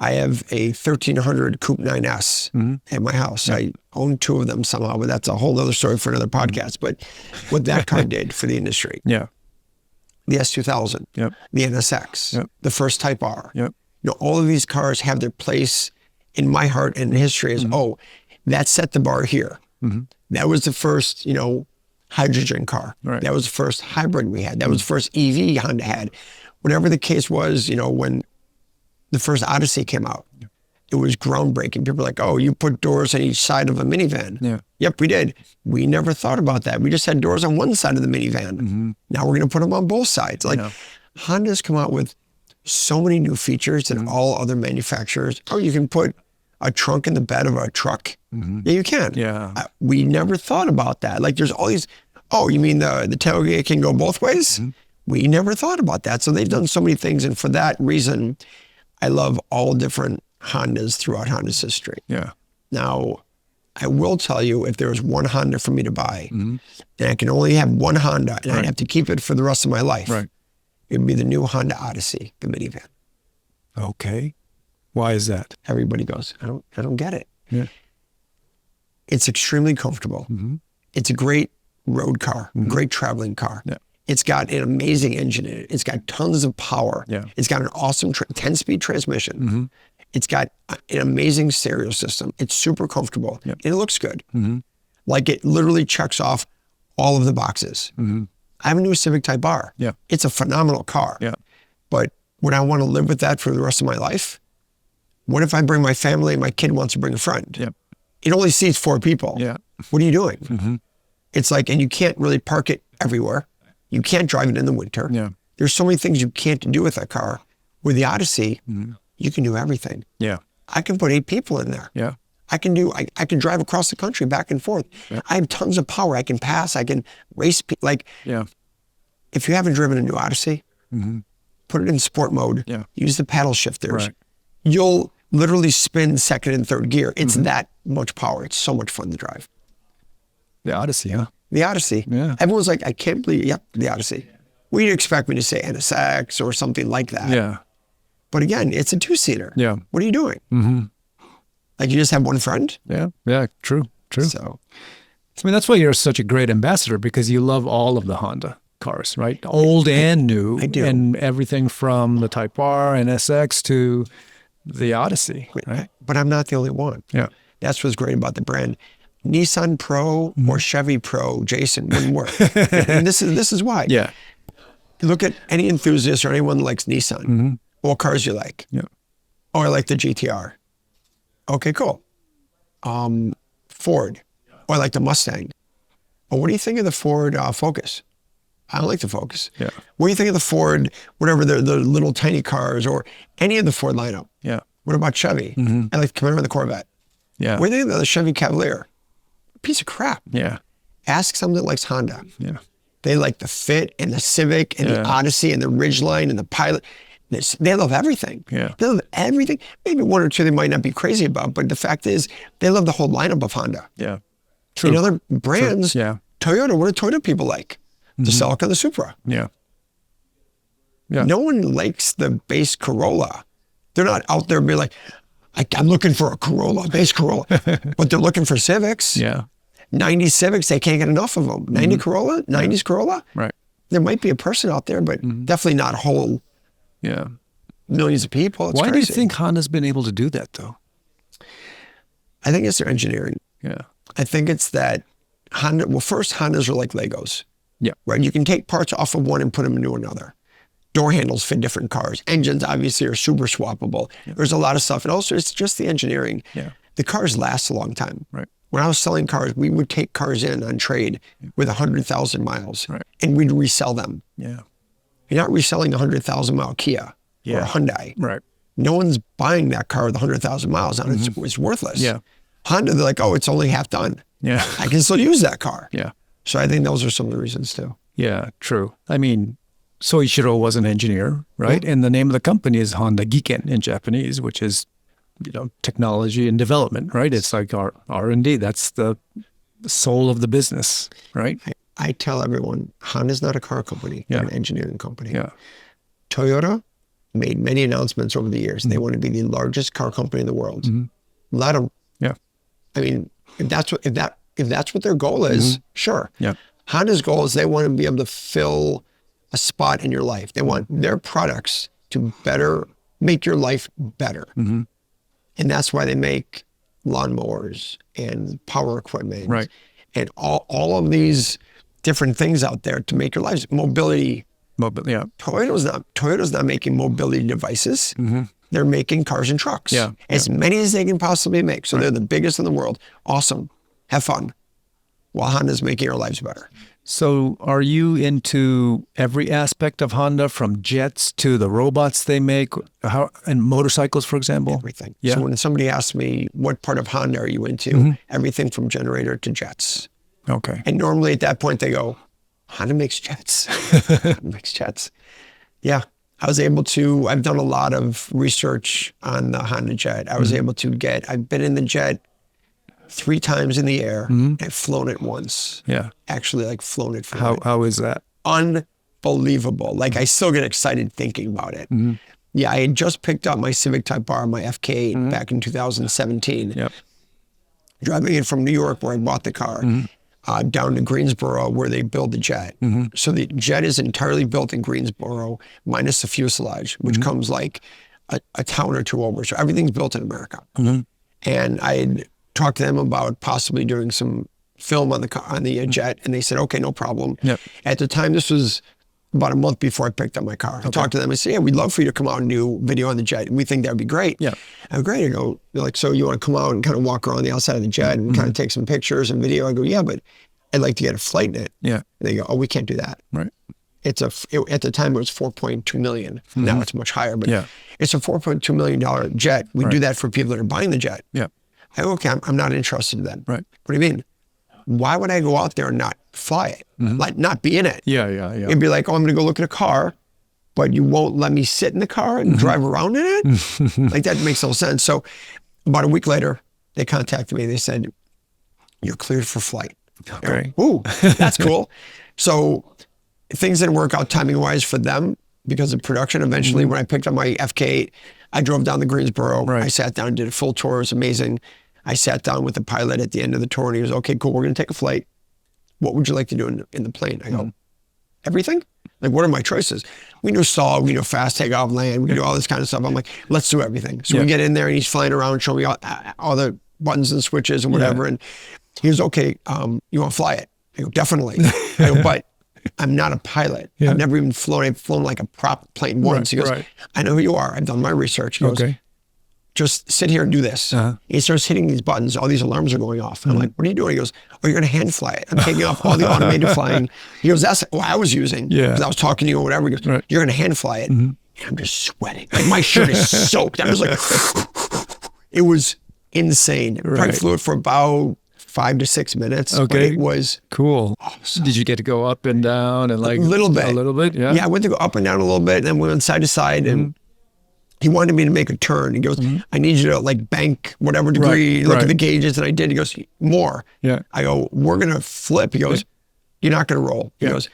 I have a 1300 Coupe 9S at my house. Yeah. I own 2 of them somehow, but that's a whole other story for another podcast. But what that car did for the industry. Yeah. The S2000, Yep. the NSX, Yep. the first Type R. Yep. All of these cars have their place in my heart and history as, that set the bar here. That was the first, hydrogen car. Right. That was the first hybrid we had. That was the first EV Honda had. Whatever the case was, when the first Odyssey came out, it was groundbreaking. People were like, oh, you put doors on each side of a minivan. Yeah. Yep, we did. We never thought about that. We just had doors on one side of the minivan. Now we're going to put them on both sides. Honda's come out with so many new features that all other manufacturers, you can put a trunk in the bed of a truck. Yeah, you can. Yeah. We never thought about that. There's all these, you mean the tailgate can go both ways? We never thought about that. So they've done so many things. And for that reason, I love all different Hondas throughout Honda's history. Yeah. Now, I will tell you, if there was one Honda for me to buy, and I can only have one Honda, and I'd have to keep it for the rest of my life, it would be the new Honda Odyssey, the minivan. Okay. Why is that? Everybody goes, I don't get it. Yeah. It's extremely comfortable. It's a great road car, great traveling car. Yeah. It's got an amazing engine in it. It's got tons of power. Yeah. It's got an awesome 10-speed transmission. It's got an amazing stereo system. It's super comfortable. Yep. And it looks good. It literally checks off all of the boxes. I have a new Civic Type R. Yeah. It's a phenomenal car. Yeah. But would I want to live with that for the rest of my life? What if I bring my family and my kid wants to bring a friend? Yep. It only seats 4 people. Yeah. What are you doing? It's and you can't really park it everywhere. You can't drive it in the winter. Yeah. There's so many things you can't do with that car. With the Odyssey, you can do everything. Yeah. I can put 8 people in there. Yeah. I can drive across the country back and forth. Yeah. I have tons of power. I can pass. I can race. Yeah. If you haven't driven a new Odyssey, put it in sport mode. Yeah. Use the paddle shifters. Right. You'll literally spin second and third gear. It's that much power. It's so much fun to drive. The Odyssey, huh? The Odyssey. Yeah. Everyone's like, I can't believe, yep, the Odyssey. Well, you'd expect me to say NSX or something like that. Yeah. But again, it's a 2-seater. Yeah. What are you doing? You just have one friend? Yeah. Yeah. True. So, that's why you're such a great ambassador, because you love all of the Honda cars, right? Old and new. I do. And everything from the Type R and SX to the Odyssey, right? But I'm not the only one. Yeah. That's what's great about the brand. Nissan Pro or Chevy Pro Jason wouldn't work. And this is why. Yeah. Look at any enthusiast or anyone that likes Nissan. What cars you like? Yeah. Oh, I like the GTR. Okay, cool. Ford. Oh, I like the Mustang. Oh, what do you think of the Ford Focus? I don't like the Focus. Yeah. What do you think of the Ford, whatever, the little tiny cars or any of the Ford lineup? Yeah. What about Chevy? I like the Camaro and the Corvette. Yeah. What do you think of the Chevy Cavalier? Piece of crap. Yeah. Ask someone that likes Honda. Yeah. They like the Fit and the Civic and the Odyssey and the Ridgeline and the Pilot. They love everything. Yeah. They love everything. Maybe one or two they might not be crazy about, but the fact is they love the whole lineup of Honda. Yeah. True. In other brands, True. Yeah. Toyota, what do Toyota people like? The Celica, the Supra. Yeah. Yeah. No one likes the base Corolla. They're not out there being like, I'm looking for a Corolla, base Corolla. But they're looking for Civics. Yeah. 90 Civics, they can't get enough of them. 90 Corolla, 90s Corolla. Right. There might be a person out there, but definitely not whole Yeah. millions of people. It's Why crazy. do you think Honda's been able to do that, though? I think it's their engineering. Yeah. I think it's that Honda, well, first, Hondas are like Legos. Yeah. Right? You can take parts off of one and put them into another. Door handles fit different cars. Engines, obviously, are super swappable. Yeah. There's a lot of stuff. And also, it's just the engineering. Yeah. The cars last a long time. Right. When I was selling cars, we would take cars in on trade with 100,000 miles. Right. And we'd resell them. Yeah. You're not reselling a 100,000-mile Kia or a Hyundai. Right. No one's buying that car with 100,000 miles on it. It's worthless. Yeah. Honda, they're like, oh, it's only half done. Yeah. I can still use that car. Yeah. So I think those are some of the reasons too. Yeah, true. I mean, Soichiro was an engineer, right? And the name of the company is HondaJet in Japanese, which is, technology and development, right? It's like our R&D. That's the soul of the business, right? I tell everyone, Honda's not a car company. They're Yeah. an engineering company. Yeah. Toyota, made many announcements over the years. They want to be the largest car company in the world. Let them. Yeah. I mean, if that's what their goal is, sure. Yeah. Honda's goal is they want to be able to fill a spot in your life. They want their products to make your life better. And that's why they make lawnmowers and power equipment and all of these different things out there to make your lives mobility. Yeah. Toyota's not making mobility devices. They're making cars and trucks. Yeah. As many as they can possibly make. So they're the biggest in the world. Awesome. Have fun. While Honda's making our lives better. So are you into every aspect of Honda, from jets to the robots they make, and motorcycles, for example? Everything. Yeah. So when somebody asks me, what part of Honda are you into? Everything from generator to jets. Okay. And normally at that point they go, Honda makes jets. Honda makes jets. Yeah. I've done a lot of research on the HondaJet. I've been in the jet 3 times in the air. I've flown it once. Yeah. Actually, like flown it. How is that? Unbelievable. Like I still get excited thinking about it. Yeah. I had just picked up my Civic Type R, my FK8 back in 2017. Yep. Driving it from New York where I bought the car. Down to Greensboro where they build the jet. So the jet is entirely built in Greensboro minus the fuselage, which comes like a town or 2 over. So everything's built in America. And I had talked to them about possibly doing some film on the jet, and they said, okay, no problem. Yep. At the time, this was about a month before I picked up my car. I talked to them. I said, yeah, we'd love for you to come out and do video on the jet. And we think that would be great. Yeah. I go, great. I go, they're like, so you want to come out and kind of walk around the outside of the jet and kind of take some pictures and video? I go, yeah, but I'd like to get a flight in it. Yeah. And they go, oh, we can't do that. Right. At the time, it was $4.2 million. Now it's much higher, but it's a $4.2 million jet. We do that for people that are buying the jet. Yeah. I go, okay, I'm not interested then. Right. What do you mean? Why would I go out there and not fly it? Like not be in it? Yeah. It'd be like, oh, I'm going to go look at a car, but you won't let me sit in the car and drive around in it? Like that makes no sense. So about a week later, they contacted me. They said, you're cleared for flight. Okay. Ooh, that's cool. So things didn't work out timing-wise for them because of production. Eventually, when I picked up my FK8, I drove down to Greensboro. Right. I sat down, did a full tour. It was amazing. I sat down with the pilot at the end of the tour, and he was, okay, cool, we're going to take a flight. What would you like to do in the plane? I go, everything? Like, what are my choices? We know stall, we know fast takeoff, land, we can do all this kind of stuff. I'm like, let's do everything. So we get in there, and he's flying around, showing me all the buttons and switches and whatever. And he was, okay, you want to fly it? I go, definitely. I go, but I'm not a pilot. I've never even flown. I've flown like a prop plane once. He goes, I know who you are. I've done my research. He goes, just sit here and do this. He starts hitting these buttons. All these alarms are going off. I'm like, what are you doing? He goes, oh, you're going to hand fly it. I'm taking off all the automated flying. He goes, that's what I was using. Because I was talking to you or whatever. He goes, you're going to hand fly it. And I'm just sweating. Like my shirt is soaked. I was like, it was insane. Probably flew it for about 5 to 6 minutes. Okay. But it was cool. Awesome. Did you get to go up and down and like a little bit? Yeah. Yeah, I went to go up and down a little bit, and then we went side to side, and he wanted me to make a turn. He goes, I need you to like bank whatever degree, look at the gauges, and I did. He goes, more. Yeah. I go, we're gonna flip. He goes, you're not gonna roll. He goes,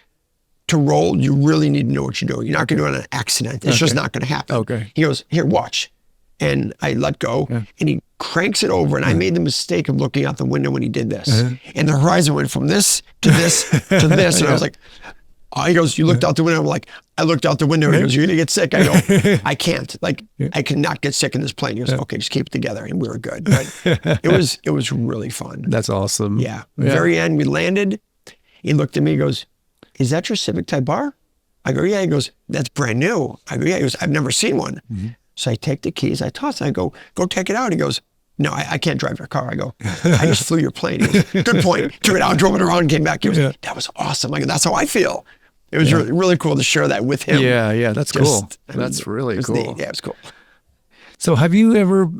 to roll, you really need to know what you're doing. You're not gonna do it on an accident. It's just not gonna happen. Okay. He goes, here, watch. And I let go, and he cranks it over, and I made the mistake of looking out the window when he did this. And the horizon went from this to this to this, and I was like, he goes, you looked out the window. I'm like, I looked out the window. He goes, you're gonna get sick. I go, I can't. Like, I cannot get sick in this plane. He goes, okay, just keep it together, and we were good. But it was really fun. That's awesome. Yeah. Very end, we landed. He looked at me. He goes, is that your Civic Type R? I go, yeah. He goes, that's brand new. I go, yeah. He goes, I've never seen one. So I take the keys, I toss it, I go take it out. He goes, no, I can't drive your car. I go, I just flew your plane. He goes, good point. Took it out, drove it around, came back. He goes, that was awesome. I go, that's how I feel. It was really cool to share that with him. Yeah, that's cool. That's really cool. Neat. Yeah, it was cool. So have you ever,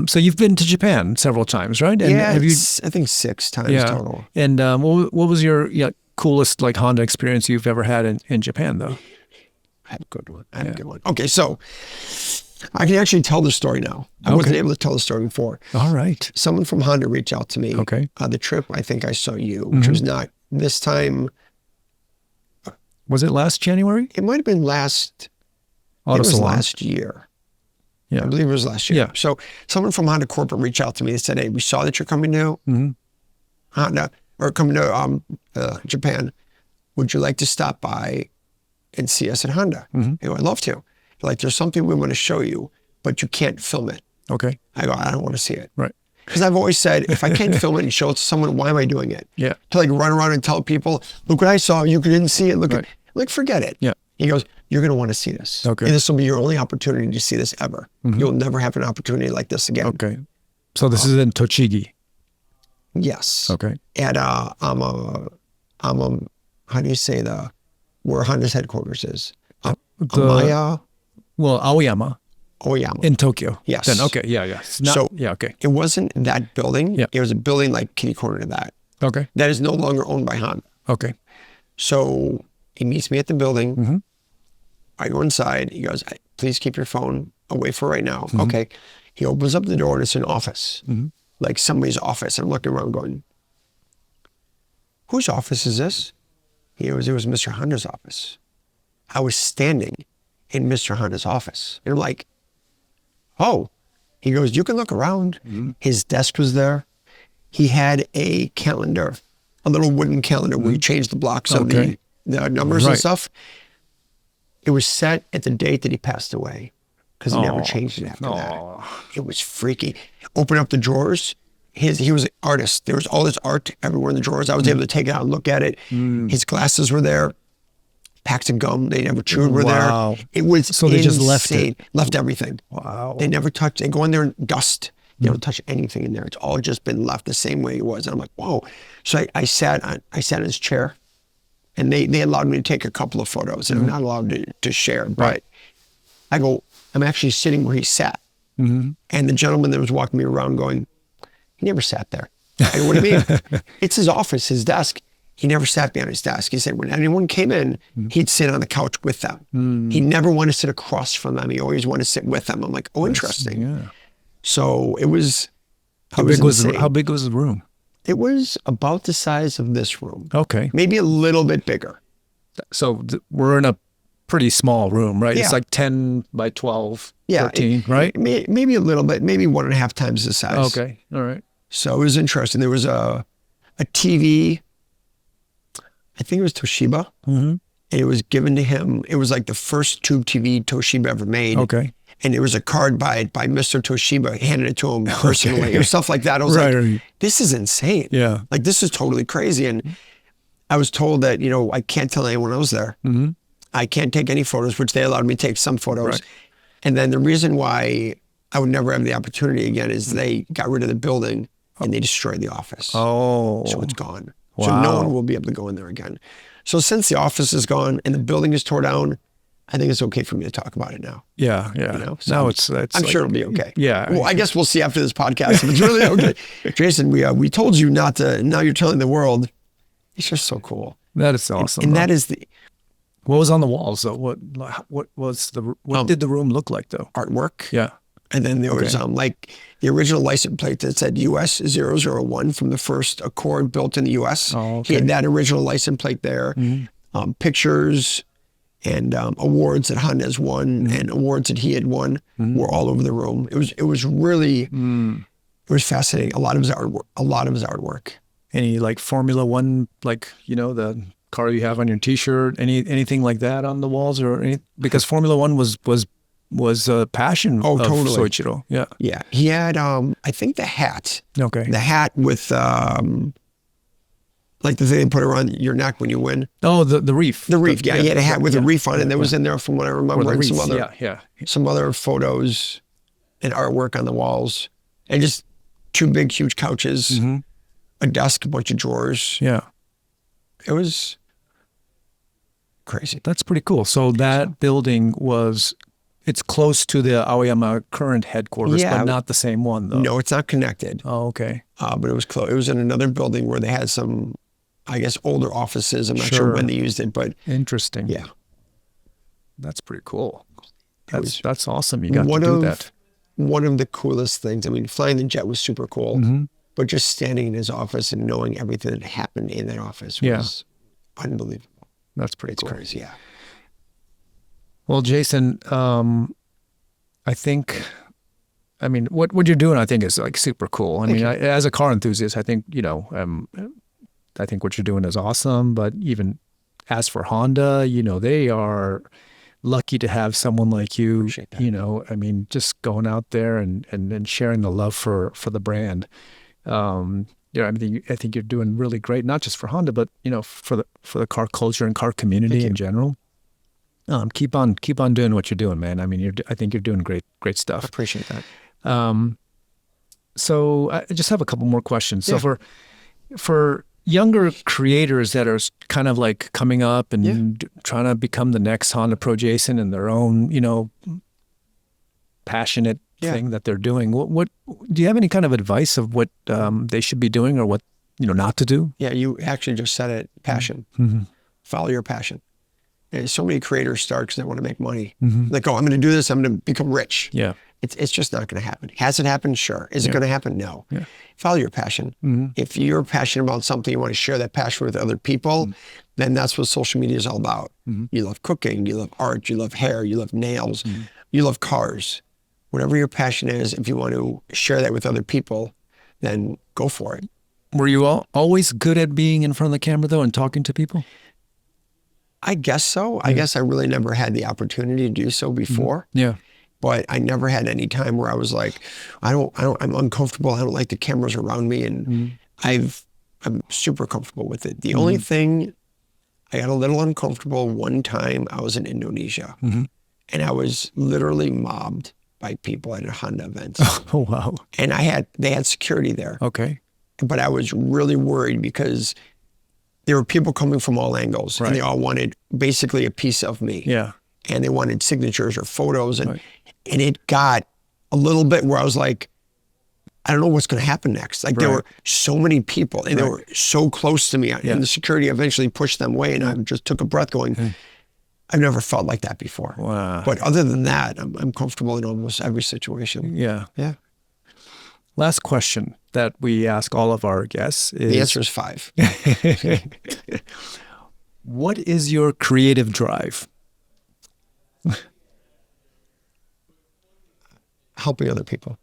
so you've been to Japan several times, right? And yeah, have you, I think 6 times total. And what was your coolest like Honda experience you've ever had in Japan though? I have a good one. Okay, so I can actually tell the story now. I wasn't able to tell the story before. All right. Someone from Honda reached out to me. Okay. The trip, I think I saw you, which was not this time. Was it last January? It might have been last Auto it was salon. last year. Yeah. I believe it was last year. Yeah. So someone from Honda Corporate reached out to me and said, hey, we saw that you're coming to Honda or coming to Japan. Would you like to stop by and see us at Honda? I go, I'd love to. They're like, there's something we want to show you, but you can't film it. Okay. I go, I don't want to see it. Right. Because I've always said, if I can't film it and show it to someone, why am I doing it? Yeah. To like run around and tell people, look what I saw, you didn't see it, look at, like, forget it. Yeah. He goes, you're going to want to see this. Okay. And this will be your only opportunity to see this ever. You'll never have an opportunity like this again. Okay. So this is in Tochigi. Yes. Okay. At, how do you say where Honda's headquarters is? Amaya? Well, Aoyama. Oyama. In Tokyo. Yes. Then, okay. Yeah. Yeah. Yeah. Okay. It wasn't that building. Yeah. It was a building like kitty corner to that. Okay. That is no longer owned by Honda. Okay. So he meets me at the building. I go inside. He goes, please keep your phone away for right now. Okay. He opens up the door and it's an office, like somebody's office. I'm looking around going, whose office is this? It was Mr. Honda's office. I was standing in Mr. Honda's office. And I'm like, oh. He goes, you can look around. His desk was there. He had a calendar, a little wooden calendar where he changed the blocks of the numbers and stuff. It was set at the date that he passed away because he never changed it after that. It was freaky. Open up the drawers. He was an artist. There was all this art everywhere in the drawers. I was able to take it out and look at it. His glasses were there. Packs of gum they never chewed were there. It was so they just left it. Left everything. Wow. They never touched. They go in there and dust. They don't touch anything in there. It's all just been left the same way it was. And I'm like, whoa. So I sat in his chair, and they allowed me to take a couple of photos. And I'm not allowed to share, but I go, I'm actually sitting where he sat. And the gentleman that was walking me around going, he never sat there. I go, what do you mean? It's his office, his desk. He never sat behind his desk. He said when anyone came in, he'd sit on the couch with them. He never wanted to sit across from them. He always wanted to sit with them. I'm like, oh, interesting. Yeah. So it was. How big was the room? It was about the size of this room. Okay. Maybe a little bit bigger. So we're in a pretty small room, right? Yeah. It's like 10 by 12, 13, right? Maybe a little bit, maybe 1.5 times the size. Okay. All right. So it was interesting. There was a TV. I think it was Toshiba. And it was given to him. It was like the first tube TV Toshiba ever made. Okay. And it was a card by Mr. Toshiba, handed it to him personally or stuff like that. I was like, this is insane. Yeah. Like, this is totally crazy. And I was told that, I can't tell anyone I was there. I can't take any photos, which they allowed me to take some photos. Right. And then the reason why I would never have the opportunity again is they got rid of the building and they destroyed the office. Oh. So it's gone. Wow. So no one will be able to go in there again. So since the office is gone and the building is tore down, I think it's okay for me to talk about it now. Yeah, yeah. So now I'm sure it'll be okay. Yeah. Well, I guess we'll see after this podcast if it's really okay. Jason, we told you not to. Now you're telling the world. It's just so cool. That is awesome. And that is the. What was on the walls though? What did the room look like though? Artwork. Yeah. And then there was like the original license plate that said US 001 from the first Accord built in the US. Oh, okay. He had that original license plate there. Pictures and awards that Honda has won and awards that he had won were all over the room. It was really it was fascinating. A lot of his artwork. Any like Formula One, like the car you have on your T-shirt, anything like that on the walls because Formula One was a passion of Soichiro. Yeah. Yeah. He had, I think the hat. Okay. The hat with, like the thing they put around your neck when you win. Oh, the reef. The reef. Yeah. He had a hat with a reef on it. And that was in there from what I remember. And some other photos and artwork on the walls. And just two big, huge couches, a desk, a bunch of drawers. Yeah. It was crazy. That's pretty cool. So that building it's close to the Aoyama current headquarters, but not the same one, though. No, it's not connected. Oh, okay. But it was close. It was in another building where they had some, I guess, older offices. I'm not sure when they used it, but... Interesting. Yeah. That's pretty cool. That's awesome. You got to do that. One of the coolest things, I mean, flying the jet was super cool, but just standing in his office and knowing everything that happened in that office was unbelievable. That's pretty cool. It's crazy, yeah. Well, Jason, I mean, what you're doing, I think, is like super cool. I mean, as a car enthusiast, I think, I think what you're doing is awesome. But even as for Honda, they are lucky to have someone like you, I mean, just going out there and sharing the love for the brand. I think you're doing really great, not just for Honda, but, for the car culture and car community in general. Keep on doing what you're doing, man. I mean, I think you're doing great stuff. I appreciate that. So I just have a couple more questions. So for younger creators that are kind of like coming up and trying to become the next HondaPro Jason in their own, passionate thing that they're doing, what do you have any kind of advice of what they should be doing or what not to do? Yeah, you actually just said it. Passion. Mm-hmm. Follow your passion. And so many creators start because they want to make money. Mm-hmm. Like, I'm going to do this. I'm going to become rich. Yeah. It's just not going to happen. Has it happened? Sure. Is it going to happen? No. Yeah. Follow your passion. Mm-hmm. If you're passionate about something, you want to share that passion with other people, then that's what social media is all about. Mm-hmm. You love cooking, you love art, you love hair, you love nails, you love cars. Whatever your passion is, if you want to share that with other people, then go for it. Were you always good at being in front of the camera, though, and talking to people? I guess so. I guess I really never had the opportunity to do so before. Yeah. But I never had any time where I was like, I'm uncomfortable. I don't like the cameras around me. And I'm super comfortable with it. The only thing, I got a little uncomfortable one time. I was in Indonesia and I was literally mobbed by people at a Honda event. Oh, wow. And they had security there. Okay. But I was really worried because there were people coming from all angles and they all wanted basically a piece of me. Yeah. And they wanted signatures or photos. And it got a little bit where I was like, I don't know what's going to happen next. Like there were so many people and they were so close to me and the security eventually pushed them away. And I just took a breath going, I've never felt like that before. Wow. But other than that, I'm comfortable in almost every situation. Yeah. Yeah. Last question that we ask all of our guests is... The answer is 5. What is your creative drive? Helping other people.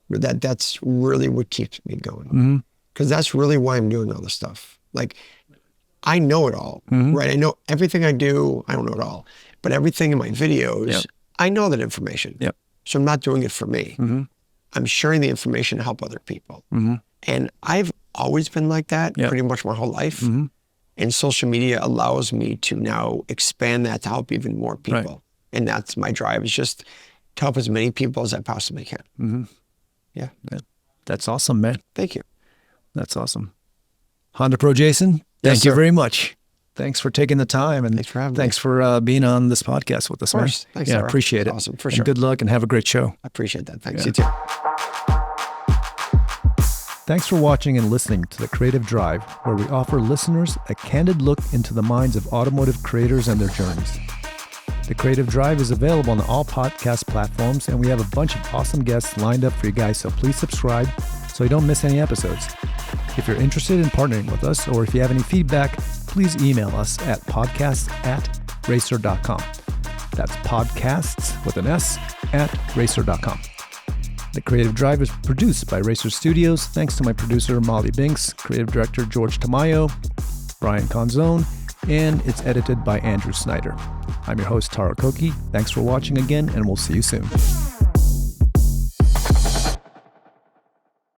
That's really what keeps me going. Because that's really why I'm doing all this stuff. Like, I know it all, right? I know everything I do. I don't know it all. But everything in my videos, I know that information. Yep. So I'm not doing it for me. I'm sharing the information to help other people. And I've always been like that pretty much my whole life. And social media allows me to now expand that to help even more people. Right. And that's my drive, is just to help as many people as I possibly can. Yeah. That's awesome, man. Thank you. That's awesome. HondaPro Jason, thank you very much. Thanks for taking the time, and thanks for being on this podcast with us, man. Thanks, yeah, Taro. Appreciate it. Awesome, for sure. And good luck and have a great show. I appreciate that. Thanks. You too. Thanks for watching and listening to The Creative Drive, where we offer listeners a candid look into the minds of automotive creators and their journeys. The Creative Drive is available on all podcast platforms, and we have a bunch of awesome guests lined up for you guys, so please subscribe so you don't miss any episodes. If you're interested in partnering with us, or if you have any feedback, please email us at podcasts@racer.com. That's podcasts with an S at racer.com. The Creative Drive is produced by Racer Studios. Thanks to my producer, Molly Binks, creative director, George Tamayo, Brian Conzone, and it's edited by Andrew Snyder. I'm your host, Taro Koki. Thanks for watching again, and we'll see you soon.